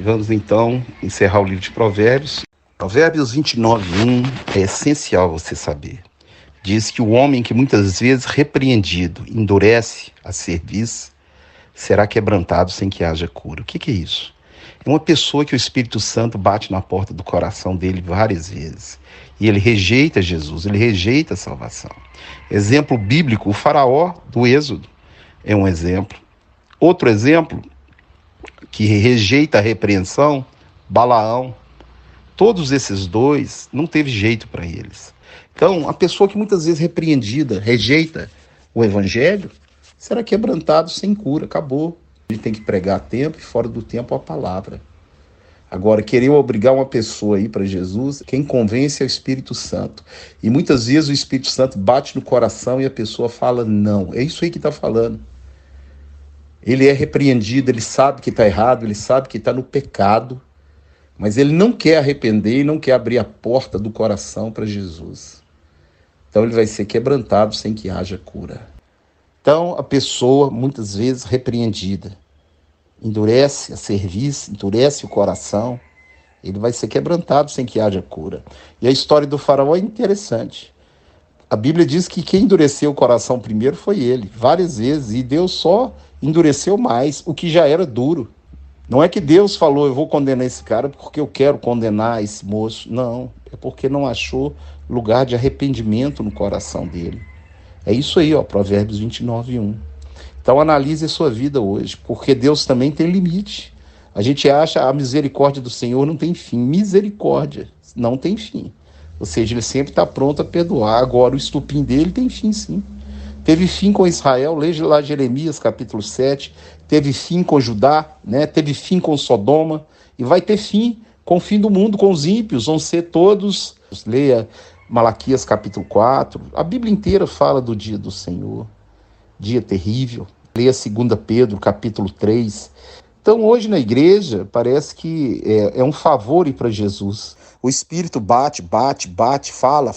vamos então encerrar o livro de Provérbios. Provérbios 29:1 é essencial você saber. Diz que o homem que muitas vezes repreendido endurece a cerviz, será quebrantado sem que haja cura. O que é isso? É uma pessoa que o Espírito Santo bate na porta do coração dele várias vezes. E ele rejeita Jesus, ele rejeita a salvação. Exemplo bíblico, o faraó do Êxodo é um exemplo. Outro exemplo, que rejeita a repreensão, Balaão. Todos esses dois, não teve jeito para eles. Então, a pessoa que muitas vezes repreendida, rejeita o evangelho, será quebrantado sem cura, acabou. Ele tem que pregar a tempo e fora do tempo a palavra. Agora, querer obrigar uma pessoa a ir para Jesus, quem convence é o Espírito Santo. E muitas vezes o Espírito Santo bate no coração e a pessoa fala não. É isso aí que está falando. Ele é repreendido, ele sabe que está errado, ele sabe que está no pecado, mas ele não quer arrepender e não quer abrir a porta do coração para Jesus. Então ele vai ser quebrantado sem que haja cura. Então a pessoa, muitas vezes repreendida, endurece a cerviz, endurece o coração, ele vai ser quebrantado sem que haja cura. E a história do faraó é interessante. A Bíblia diz que quem endureceu o coração primeiro foi ele, várias vezes, e Deus só endureceu mais, o que já era duro. Não é que Deus falou, eu vou condenar esse cara porque eu quero condenar esse moço. Não, é porque não achou lugar de arrependimento no coração dele. É isso aí, Provérbios 29:1. Então analise a sua vida hoje, porque Deus também tem limite. A gente acha a misericórdia do Senhor não tem fim. Misericórdia não tem fim. Ou seja, ele sempre está pronto a perdoar. Agora o estupim dele tem fim, sim. Teve fim com Israel, leia lá Jeremias capítulo 7, teve fim com Judá, né? Teve fim com Sodoma, e vai ter fim com o fim do mundo, com os ímpios, vão ser todos. Leia Malaquias capítulo 4, a Bíblia inteira fala do dia do Senhor, dia terrível. Leia 2 Pedro capítulo 3. Então hoje na igreja parece que é um favor ir para Jesus. O Espírito bate, fala,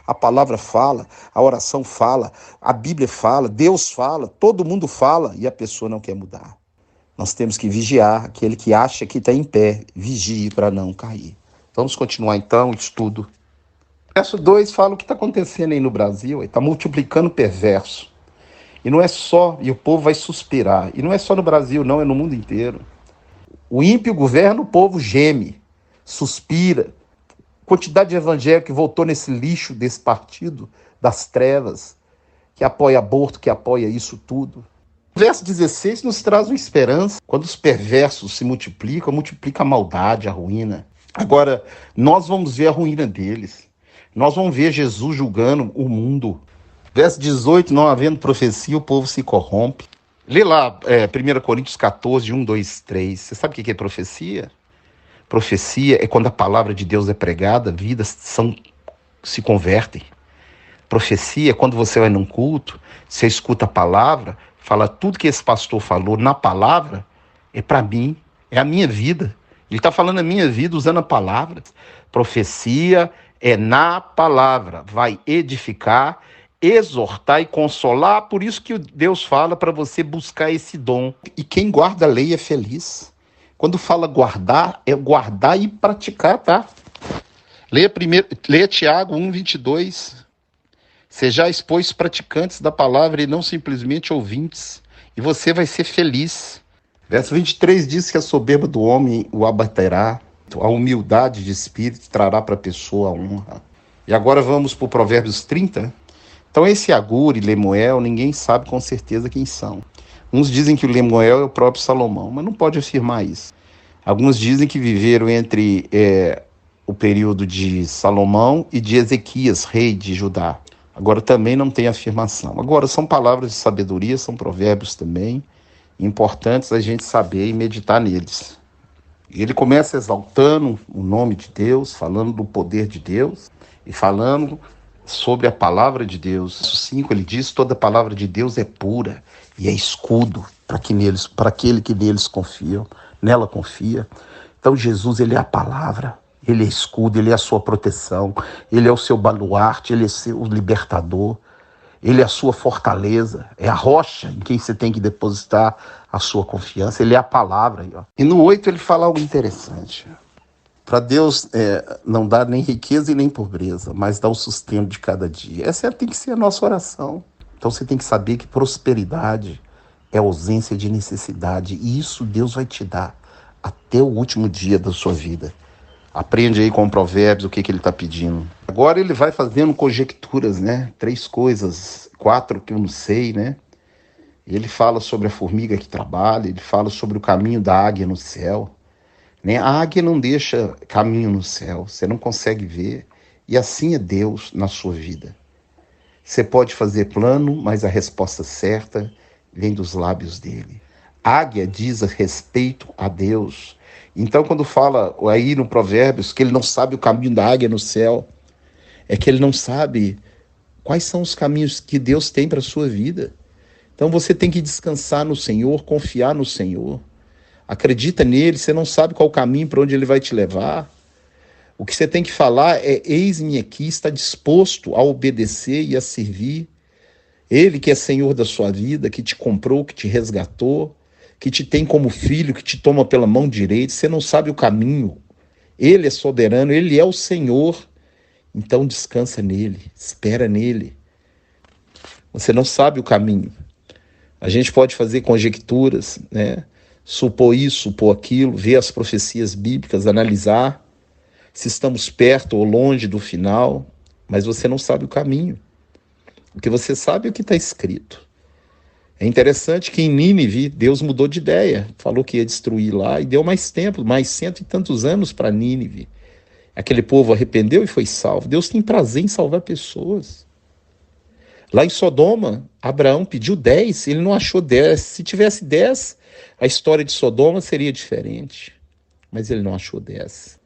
a palavra fala, a oração fala, a Bíblia fala, Deus fala, todo mundo fala e a pessoa não quer mudar. Nós temos que vigiar, aquele que acha que está em pé, vigie para não cair. Vamos continuar então o estudo. Verso 2 fala o que está acontecendo aí no Brasil, está multiplicando perverso. E não é só, e o povo vai suspirar, e não é só no Brasil não, é no mundo inteiro. O ímpio governa, o povo geme, suspira. Quantidade de evangélico que voltou nesse lixo desse partido das trevas, que apoia aborto, que apoia isso tudo. O verso 16 nos traz uma esperança. Quando os perversos se multiplicam, multiplica a maldade, a ruína. Agora, nós vamos ver a ruína deles. Nós vamos ver Jesus julgando o mundo. Verso 18, não havendo profecia, o povo se corrompe. Lê lá 1 Coríntios 14, 1, 2, 3. Você sabe o que é profecia? Profecia é quando a palavra de Deus é pregada, vidas se convertem. Profecia é quando você vai num culto, você escuta a palavra, fala tudo que esse pastor falou na palavra, é para mim, é a minha vida. Ele está falando a minha vida usando a palavra. Profecia é na palavra, vai edificar, exortar e consolar. Por isso que Deus fala para você buscar esse dom. E quem guarda a lei é feliz. Quando fala guardar, é guardar e praticar, tá? Leia Tiago 1:22. Sejais, pois, praticantes da palavra e não simplesmente ouvintes, e você vai ser feliz. Verso 23 diz que a soberba do homem o abaterá, a humildade de espírito trará para a pessoa a honra. E agora vamos para o Provérbios 30. Então esse Agur e Lemuel, ninguém sabe com certeza quem são. Uns dizem que o Lemuel é o próprio Salomão, mas não pode afirmar isso. Alguns dizem que viveram entre o período de Salomão e de Ezequias, rei de Judá. Agora também não tem afirmação. Agora são palavras de sabedoria, são provérbios também, importantes a gente saber e meditar neles. Ele começa exaltando o nome de Deus, falando do poder de Deus e falando sobre a palavra de Deus. Verso 5, ele diz, toda a palavra de Deus é pura e é escudo para aquele que nela confia. Então Jesus, ele é a palavra, ele é escudo, ele é a sua proteção, ele é o seu baluarte, ele é o seu libertador. Ele é a sua fortaleza, é a rocha em quem você tem que depositar a sua confiança. Ele é a palavra. Aí, ó. E no 8 ele fala algo interessante. Para Deus não dá nem riqueza e nem pobreza, mas dá o sustento de cada dia. Essa tem que ser a nossa oração. Então você tem que saber que prosperidade é ausência de necessidade. E isso Deus vai te dar até o último dia da sua vida. Aprende aí com o Provérbios o que ele está pedindo. Agora ele vai fazendo conjecturas, né? 3 coisas, 4 que eu não sei, né? Ele fala sobre a formiga que trabalha, ele fala sobre o caminho da águia no céu. Né? A águia não deixa caminho no céu, você não consegue ver. E assim é Deus na sua vida. Você pode fazer plano, mas a resposta certa vem dos lábios dele. Águia diz a respeito a Deus. Então, quando fala aí no Provérbios que ele não sabe o caminho da águia no céu, é que ele não sabe quais são os caminhos que Deus tem para a sua vida. Então, você tem que descansar no Senhor, confiar no Senhor. Acredita nele, você não sabe qual o caminho para onde ele vai te levar. O que você tem que falar é: eis-me aqui, está disposto a obedecer e a servir. Ele que é Senhor da sua vida, que te comprou, que te resgatou, que te tem como filho, que te toma pela mão direita. Você não sabe o caminho. Ele é soberano, ele é o Senhor. Então descansa nele, espera nele. Você não sabe o caminho. A gente pode fazer conjecturas, né? Supor isso, supor aquilo, ver as profecias bíblicas, analisar se estamos perto ou longe do final, mas você não sabe o caminho. O que você sabe é o que está escrito. É interessante que em Nínive, Deus mudou de ideia, falou que ia destruir lá e deu mais tempo, mais 100 e tantos anos para Nínive. Aquele povo arrependeu e foi salvo. Deus tem prazer em salvar pessoas. Lá em Sodoma, Abraão pediu 10, ele não achou 10. Se tivesse 10, a história de Sodoma seria diferente. Mas ele não achou 10.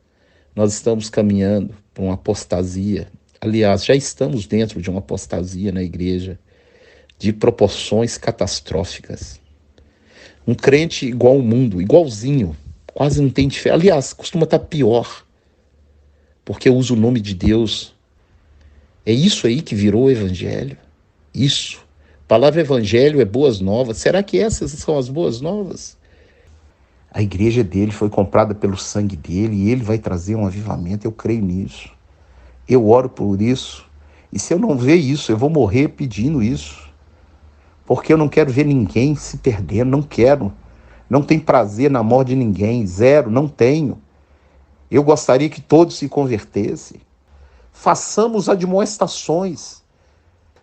Nós estamos caminhando para uma apostasia. Aliás, já estamos dentro de uma apostasia na igreja de proporções catastróficas. Um crente igual ao mundo, igualzinho, quase não tem diferença. Aliás, costuma estar pior, porque usa o nome de Deus. É isso aí que virou o evangelho. Isso. A palavra evangelho é boas novas. Será que essas são as boas novas? A igreja dele foi comprada pelo sangue dele e ele vai trazer um avivamento. Eu creio nisso. Eu oro por isso. E se eu não ver isso, eu vou morrer pedindo isso. Porque eu não quero ver ninguém se perdendo. Não quero. Não tenho prazer na morte de ninguém. Zero. Não tenho. Eu gostaria que todos se convertessem. Façamos admoestações.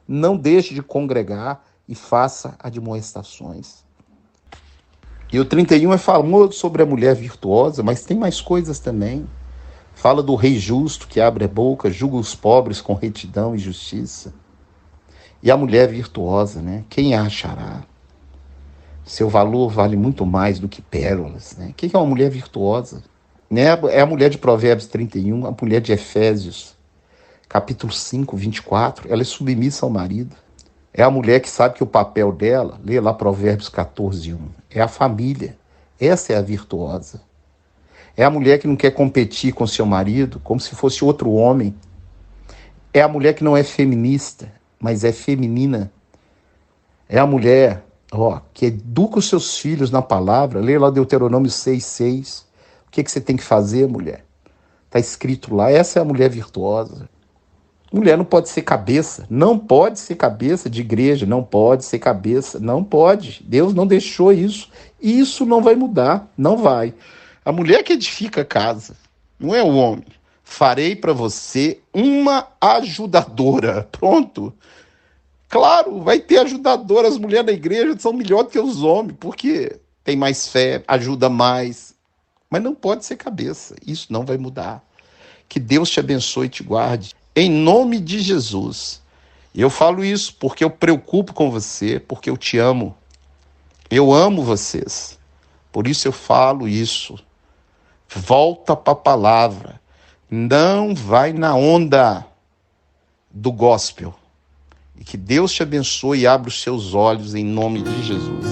Não deixe de congregar e faça admoestações. E o 31 é famoso sobre a mulher virtuosa, mas tem mais coisas também. Fala do rei justo que abre a boca, julga os pobres com retidão e justiça. E a mulher virtuosa, né? Quem a achará? Seu valor vale muito mais do que pérolas, né? Quem é uma mulher virtuosa? Né? É a mulher de Provérbios 31, a mulher de Efésios, capítulo 5, 24. Ela é submissa ao marido. É a mulher que sabe que o papel dela, lê lá Provérbios 14, 1, é a família. Essa é a virtuosa. É a mulher que não quer competir com seu marido como se fosse outro homem. É a mulher que não é feminista, mas é feminina. É a mulher que educa os seus filhos na palavra. Lê lá Deuteronômio 6, 6. O que você tem que fazer, mulher? Está escrito lá. Essa é a mulher virtuosa. Mulher não pode ser cabeça. Não pode ser cabeça de igreja. Não pode ser cabeça. Não pode. Deus não deixou isso. Isso não vai mudar. Não vai. A mulher que edifica a casa, não é o homem. Farei para você uma ajudadora. Pronto. Claro, vai ter ajudadora. As mulheres da igreja são melhores que os homens, porque tem mais fé, ajuda mais. Mas não pode ser cabeça. Isso não vai mudar. Que Deus te abençoe e te guarde. Em nome de Jesus. Eu falo isso porque eu preocupo com você, porque eu te amo. Eu amo vocês. Por isso eu falo isso. Volta para a palavra. Não vai na onda do gospel. E que Deus te abençoe e abra os seus olhos em nome de Jesus.